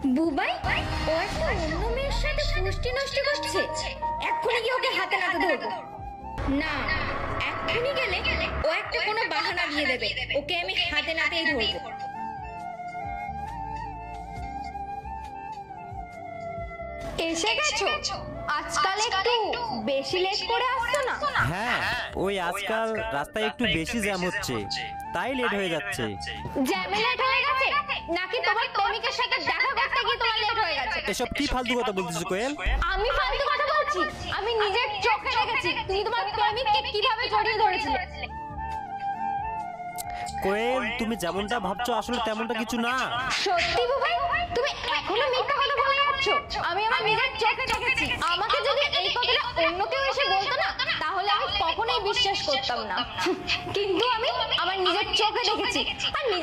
বুবাই ও একটা অন্য মেয়ের সাথে ফুষ্টি নষ্ট করছে। এক্ষুনি কি ওকে হাতে নাতে ধরবো? না, এক্ষুনি গেলে ও একটা কোনো বাহানা দিয়ে দেবে। ওকে আমি হাতে নাতেই ধরবো। এসে গেছো? আজকাল একটু বেশি লেট করে আসছো না? হ্যাঁ, ওই আজকাল রাস্তায় একটু বেশি জ্যাম হচ্ছে, তাই লেট হয়ে যাচ্ছে। জ্যামে লেট হয়ে গেছে নাকি তোমার প্রেমিকের সাথে দেখা করতে গিয়ে তোমার লেট হয়ে গেছে? এসব কি ফালতু কথা বলতেছো কোয়েল? আমি ফালতু কথা বলছি? আমি নিজের চোখে দেখেছি তুমি তোমার প্রেমিককে কিভাবে জড়িয়ে ধরেছিলে। কোয়েল, তুমি যেমনটা ভাবছো আসলে তেমনটা কিছু না। সত্যি বুবাই, তুমি এখনো মিথ্যা কথা বলে যাচ্ছ। আমি আমার নিজের চোখে দেখেছি। আমাকে যদি এই কথাটা অন্য কেউ এসে বলতো না, তাহলে আমি কখনোই বিশ্বাস করতাম না। কিন্তু আমি আমার নিজের চোখে দেখেছি আর নিজের